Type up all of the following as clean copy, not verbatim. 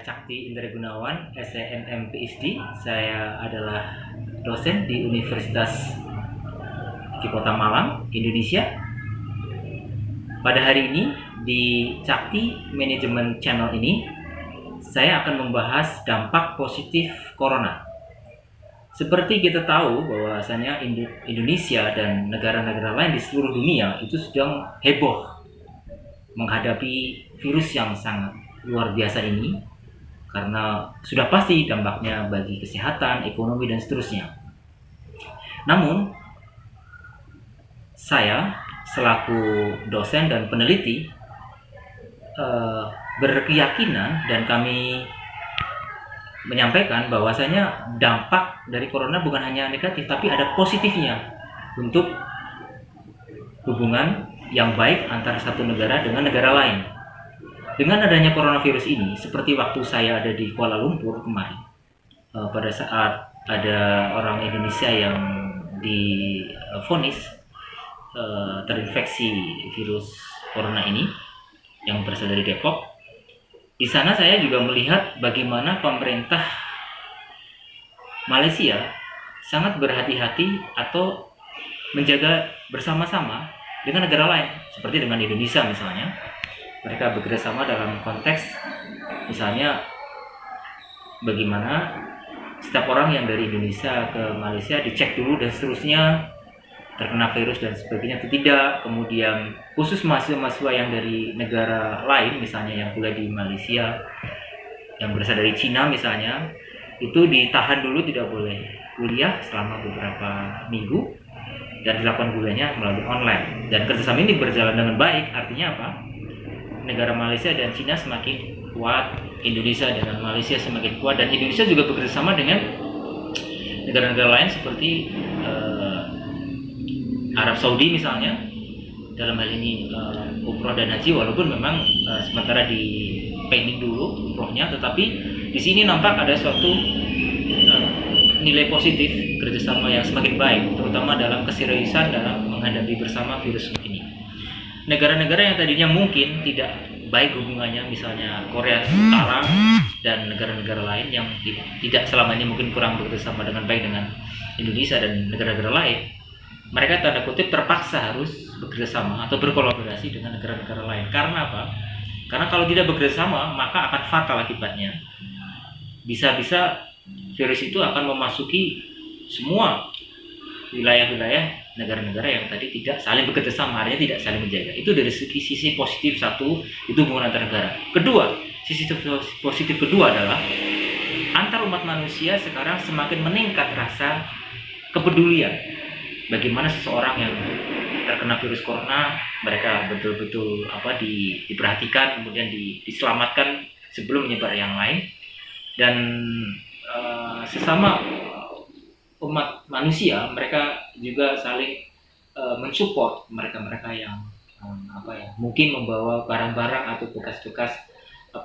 Cakti Indra Gunawan, SEMM PhD. Saya adalah dosen di Universitas di Kota Malang, Indonesia. Pada hari ini di Cakti Management Channel ini, saya akan membahas dampak positif Corona. Seperti kita tahu bahwasanya Indonesia dan negara-negara lain di seluruh dunia itu sedang heboh menghadapi virus yang sangat luar biasa ini, karena sudah pasti dampaknya bagi kesehatan, ekonomi, dan seterusnya. Namun, saya selaku dosen dan peneliti berkeyakinan dan kami menyampaikan bahwasanya dampak dari corona bukan hanya negatif, tapi ada positifnya untuk hubungan yang baik antara satu negara dengan negara lain. Dengan adanya coronavirus ini, seperti waktu saya ada di Kuala Lumpur kemarin, pada saat ada orang Indonesia yang divonis terinfeksi virus corona ini yang berasal dari Depok. Di sana saya juga melihat bagaimana pemerintah Malaysia sangat berhati-hati atau menjaga bersama-sama dengan negara lain, seperti dengan Indonesia misalnya. Mereka bekerjasama dalam konteks misalnya bagaimana setiap orang yang dari Indonesia ke Malaysia dicek dulu dan seterusnya terkena virus dan sebagainya atau tidak. Kemudian khusus mahasiswa-mahasiswa yang dari negara lain misalnya yang kuliah di Malaysia, yang berasal dari Cina misalnya, itu ditahan dulu, tidak boleh kuliah selama beberapa minggu dan dilakukan kuliahnya melalui online. Dan kerjasama ini berjalan dengan baik. Artinya apa? Negara Malaysia dan Cina semakin kuat, Indonesia dengan Malaysia semakin kuat, dan Indonesia juga bekerjasama dengan negara-negara lain seperti Arab Saudi misalnya, dalam hal ini umroh dan haji, walaupun memang sementara di pending dulu umrohnya, tetapi di sini nampak ada suatu nilai positif kerjasama yang semakin baik, terutama dalam keseriusan dalam menghadapi bersama virus ini. Negara-negara yang tadinya mungkin tidak baik hubungannya, misalnya Korea Utara dan negara-negara lain yang tidak selama ini mungkin kurang bekerjasama dengan baik dengan Indonesia dan negara-negara lain, mereka tanda kutip terpaksa harus bekerjasama atau berkolaborasi dengan negara-negara lain. Karena apa? Karena kalau tidak bekerjasama maka akan fatal akibatnya. Bisa-bisa virus itu akan memasuki semua wilayah-wilayah negara-negara yang tadi tidak saling bekerjasama, artinya tidak saling menjaga. Itu dari sisi positif satu, itu hubungan antar negara. Kedua, sisi positif kedua adalah antar umat manusia sekarang semakin meningkat rasa kepedulian. Bagaimana seseorang yang terkena virus corona, mereka betul-betul diperhatikan, kemudian diselamatkan sebelum menyebar yang lain, dan sesama umat manusia mereka juga saling mensupport mereka yang mungkin membawa barang-barang atau bekas-bekas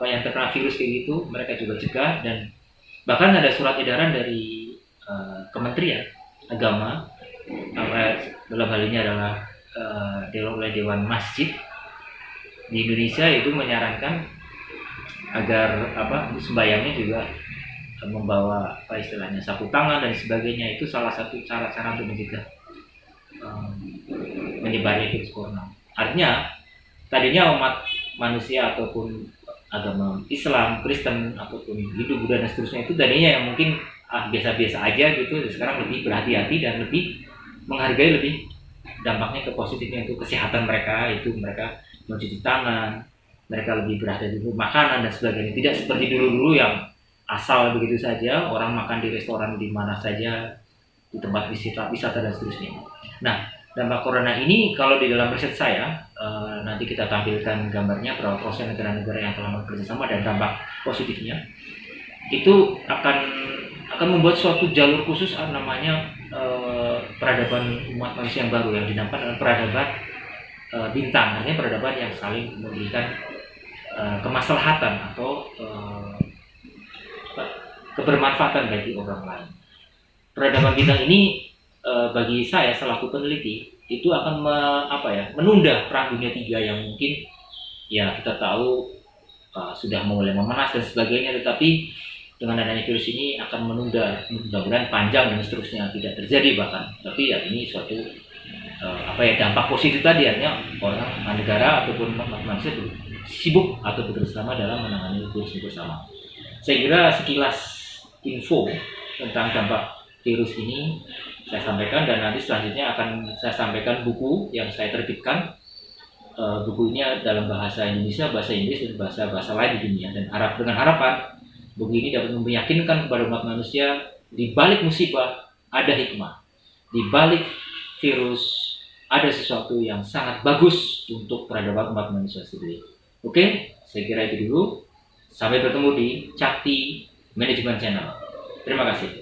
yang terkena virus kayak gitu, mereka juga cegah. Dan bahkan ada surat edaran dari Kementerian Agama, dalam hal ini adalah Dewan Masjid di Indonesia, itu menyarankan agar sembahyangnya juga membawa istilahnya sapu tangan dan sebagainya. Itu salah satu cara-cara untuk mencegah menyebarnya virus corona. Artinya tadinya umat manusia ataupun agama Islam, Kristen ataupun Hindu, Buddha dan seterusnya itu tadinya yang mungkin biasa-biasa aja gitu, sekarang lebih berhati-hati dan lebih menghargai lebih dampaknya ke positifnya untuk kesehatan mereka, itu mereka mencuci tangan, mereka lebih berhati-hati untuk makanan dan sebagainya. Tidak seperti dulu-dulu yang asal begitu saja orang makan di restoran di mana saja, di tempat wisata dan seterusnya. Nah, dampak corona ini kalau di dalam riset saya, nanti kita tampilkan gambarnya berapa persen negara-negara yang telah bekerjasama dan dampak positifnya, itu akan membuat suatu jalur khusus namanya peradaban umat manusia yang baru, yang dinamakan dengan peradaban bintang. Artinya peradaban yang saling memberikan kemaslahatan atau kebermanfaatan bagi orang lain. Peradaban bintang ini bagi saya selaku peneliti itu akan menunda Perang Dunia III yang mungkin ya kita tahu sudah mulai memanas dan sebagainya, tetapi dengan adanya virus ini akan menunda, mudah-mudahan panjang dan seterusnya tidak terjadi bahkan. Tapi ya ini suatu dampak positif tadi, artinya orang negara ataupun manusia sibuk atau bekerjasama dalam menangani virus ini bersama. Saya kira sekilas info tentang dampak virus ini saya sampaikan, dan nanti selanjutnya akan saya sampaikan buku yang saya terbitkan. Bukunya dalam bahasa Indonesia, bahasa Inggris, dan bahasa lain di dunia, dan dengan harapan buku ini dapat meyakinkan kepada umat manusia di balik musibah ada hikmah, di balik virus ada sesuatu yang sangat bagus untuk peradaban umat manusia sendiri. Oke, saya kira itu dulu. Sampai bertemu di Cakti Management Channel. Terima kasih.